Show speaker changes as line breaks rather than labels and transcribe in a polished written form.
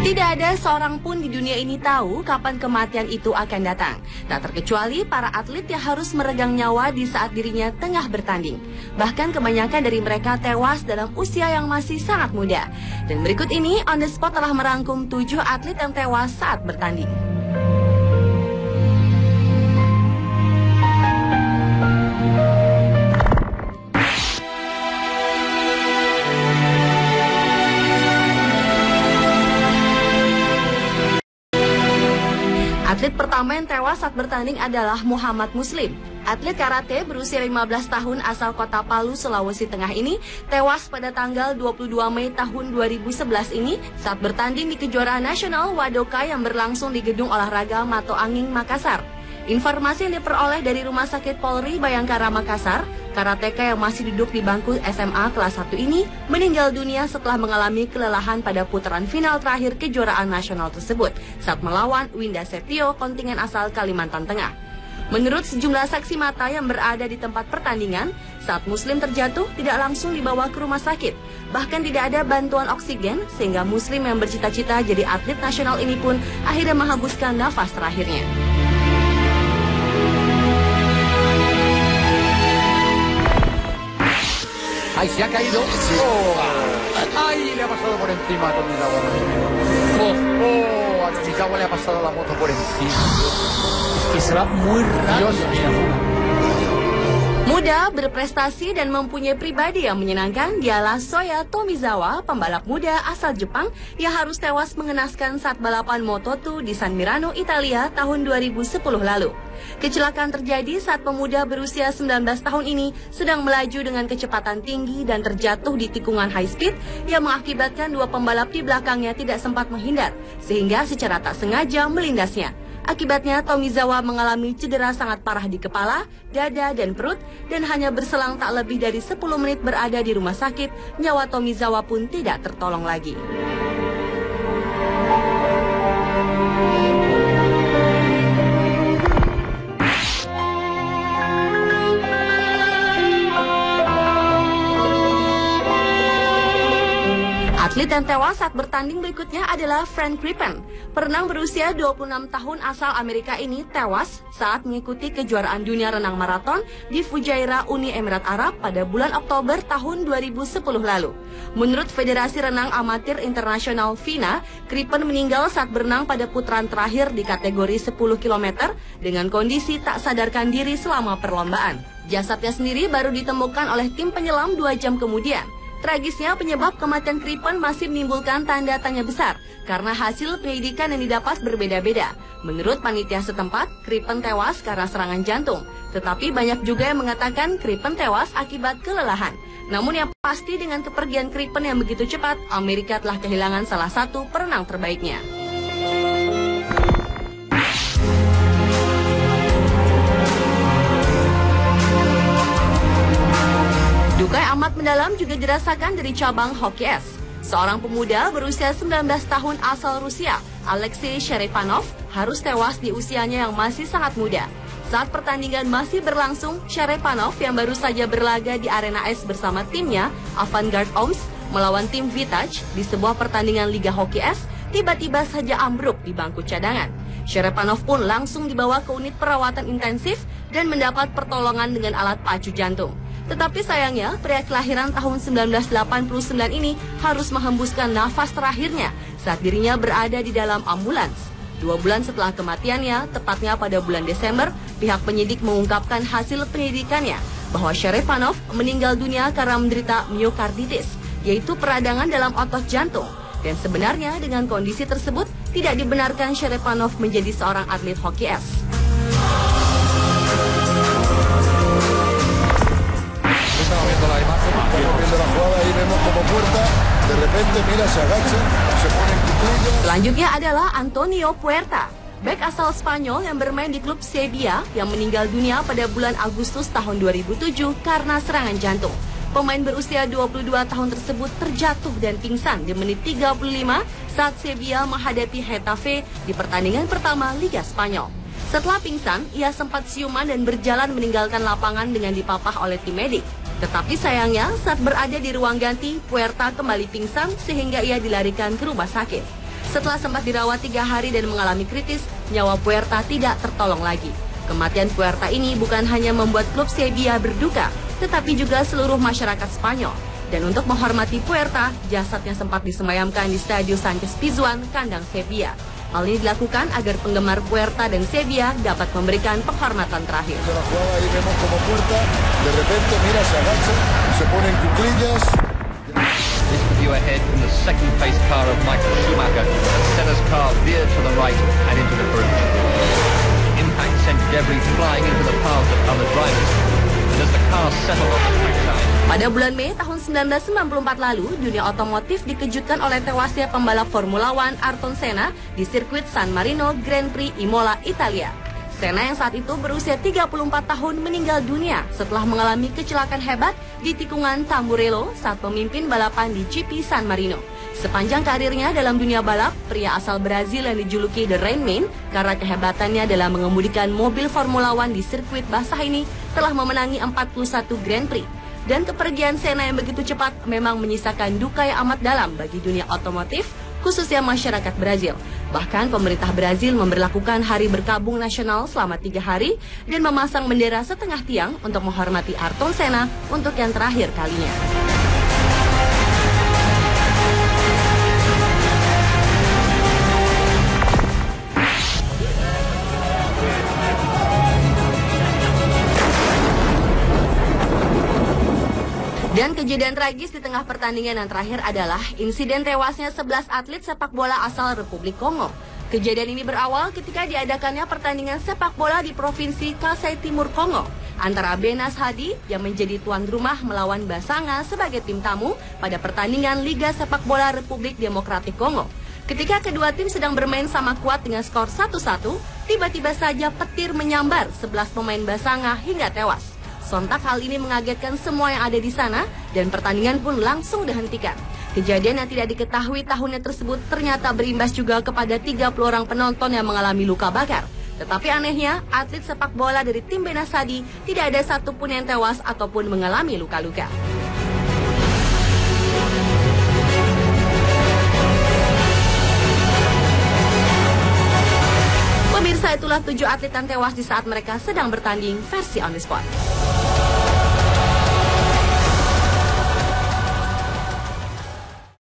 Tidak ada seorang pun di dunia ini tahu kapan kematian itu akan datang. Tak terkecuali para atlet yang harus meregang nyawa di saat dirinya tengah bertanding. Bahkan kebanyakan dari mereka tewas dalam usia yang masih sangat muda. Dan berikut ini On The Spot telah merangkum 7 atlet yang tewas saat bertanding. Atlet pertama yang tewas saat bertanding adalah Muhammad Muslim. Atlet karate berusia 15 tahun asal kota Palu, Sulawesi Tengah ini tewas pada tanggal 22 Mei tahun 2011 ini saat bertanding di kejuaraan nasional Wadoka yang berlangsung di Gedung Olahraga Mato Anging, Makassar. Informasi yang diperoleh dari Rumah Sakit Polri Bayangkara Makassar, karateka yang masih duduk di bangku SMA kelas 1 ini meninggal dunia setelah mengalami kelelahan pada putaran final terakhir kejuaraan nasional tersebut saat melawan Winda Setio, kontingen asal Kalimantan Tengah. Menurut sejumlah saksi mata yang berada di tempat pertandingan, saat Muslim terjatuh tidak langsung dibawa ke rumah sakit. Bahkan tidak ada bantuan oksigen sehingga Muslim yang bercita-cita jadi atlet nasional ini pun akhirnya menghembuskan nafas terakhirnya.
Ahí se ha caído. Oh, ahí le ha pasado por encima a Tomizawa. A Tomizawa le ha pasado la moto por encima. Que se va muy rápido. Dios mío.
Muda, berprestasi dan mempunyai pribadi yang menyenangkan, dialah Soya Tomizawa, pembalap muda asal Jepang yang harus tewas mengenaskan saat balapan Moto2 di San Mirano, Italia tahun 2010 lalu. Kecelakaan terjadi saat pemuda berusia 19 tahun ini sedang melaju dengan kecepatan tinggi dan terjatuh di tikungan high speed yang mengakibatkan dua pembalap di belakangnya tidak sempat menghindar, sehingga secara tak sengaja melindasnya. Akibatnya Tomizawa mengalami cedera sangat parah di kepala, dada, dan perut, dan hanya berselang tak lebih dari 10 menit berada di rumah sakit, nyawa Tomizawa pun tidak tertolong lagi. Atlet yang tewas saat bertanding berikutnya adalah Frank Crippen. Perenang berusia 26 tahun asal Amerika ini tewas saat mengikuti kejuaraan dunia renang maraton di Fujairah, Uni Emirat Arab pada bulan Oktober tahun 2010 lalu. Menurut Federasi Renang Amatir Internasional FINA, Crippen meninggal saat berenang pada putaran terakhir di kategori 10 km dengan kondisi tak sadarkan diri selama perlombaan. Jasadnya sendiri baru ditemukan oleh tim penyelam 2 jam kemudian. Tragisnya, penyebab kematian Crippen masih menimbulkan tanda tanya besar karena hasil penyelidikan yang didapat berbeda-beda. Menurut panitia setempat, Crippen tewas karena serangan jantung. Tetapi banyak juga yang mengatakan Crippen tewas akibat kelelahan. Namun yang pasti dengan kepergian Crippen yang begitu cepat, Amerika telah kehilangan salah satu perenang terbaiknya. Duka yang amat mendalam juga dirasakan dari cabang hoki es. Seorang pemuda berusia 19 tahun asal Rusia, Alexei Sherepanov, harus tewas di usianya yang masih sangat muda. Saat pertandingan masih berlangsung, Sherepanov yang baru saja berlaga di arena es bersama timnya, Avangard Omsk, melawan tim Vitaj di sebuah pertandingan Liga Hoki Es, tiba-tiba saja ambruk di bangku cadangan. Sherepanov pun langsung dibawa ke unit perawatan intensif dan mendapat pertolongan dengan alat pacu jantung. Tetapi sayangnya, pria kelahiran tahun 1989 ini harus menghembuskan nafas terakhirnya saat dirinya berada di dalam ambulans. 2 bulan setelah kematiannya, tepatnya pada bulan Desember, pihak penyidik mengungkapkan hasil penyelidikannya bahwa Sherepanov meninggal dunia karena menderita myokarditis, yaitu peradangan dalam otot jantung. Dan sebenarnya dengan kondisi tersebut, tidak dibenarkan Sherepanov menjadi seorang atlet hoki es. Selanjutnya adalah Antonio Puerta, bek asal Spanyol yang bermain di klub Sevilla yang meninggal dunia pada bulan Agustus tahun 2007 karena serangan jantung. Pemain berusia 22 tahun tersebut terjatuh dan pingsan di menit 35 saat Sevilla menghadapi Getafe di pertandingan pertama Liga Spanyol. Setelah pingsan, ia sempat siuman dan berjalan meninggalkan lapangan dengan dipapah oleh tim medik. Tetapi sayangnya, saat berada di ruang ganti, Puerta kembali pingsan sehingga ia dilarikan ke rumah sakit. Setelah sempat dirawat 3 hari dan mengalami kritis, nyawa Puerta tidak tertolong lagi. Kematian Puerta ini bukan hanya membuat klub Sevilla berduka, tetapi juga seluruh masyarakat Spanyol. Dan untuk menghormati Puerta, jasadnya sempat disemayamkan di Stadio Sánchez Pizjuan, kandang Sevilla. Hal ini dilakukan agar penggemar Puerta dan Sevilla dapat memberikan penghormatan terakhir.
This view ahead from the second pace car of Michael Schumacher as Senna's car veered to the right and into the groove. The impact sent debris flying into the paths of other drivers, and as the car settled on the trackside.
Pada bulan Mei tahun 1994 lalu, dunia otomotif dikejutkan oleh tewasnya pembalap Formula One Ayrton Senna di sirkuit San Marino Grand Prix Imola, Italia. Senna yang saat itu berusia 34 tahun meninggal dunia setelah mengalami kecelakaan hebat di tikungan Tamburello saat memimpin balapan di GP San Marino. Sepanjang karirnya dalam dunia balap, pria asal Brazil yang dijuluki The Rain Man karena kehebatannya dalam mengemudikan mobil Formula One di sirkuit basah ini telah memenangi 41 Grand Prix. Dan kepergian Senna yang begitu cepat memang menyisakan duka yang amat dalam bagi dunia otomotif, khususnya masyarakat Brazil. Bahkan pemerintah Brazil memberlakukan hari berkabung nasional selama 3 hari dan memasang bendera setengah tiang untuk menghormati Ayrton Senna untuk yang terakhir kalinya. Dan kejadian tragis di tengah pertandingan yang terakhir adalah insiden tewasnya 11 atlet sepak bola asal Republik Kongo. Kejadian ini berawal ketika diadakannya pertandingan sepak bola di Provinsi Kasai Timur Kongo antara Benas Hadi yang menjadi tuan rumah melawan Basanga sebagai tim tamu pada pertandingan Liga Sepak Bola Republik Demokratik Kongo. Ketika kedua tim sedang bermain sama kuat dengan skor 1-1, tiba-tiba saja petir menyambar 11 pemain Basanga hingga tewas. Sontak hal ini mengagetkan semua yang ada di sana dan pertandingan pun langsung dihentikan. Kejadian yang tidak diketahui tahunnya tersebut ternyata berimbas juga kepada 30 orang penonton yang mengalami luka bakar. Tetapi anehnya, atlet sepak bola dari tim Benas Hadi tidak ada satupun yang tewas ataupun mengalami luka-luka. Pemirsa, itulah 7 atlet yang tewas di saat mereka sedang bertanding versi On The Spot.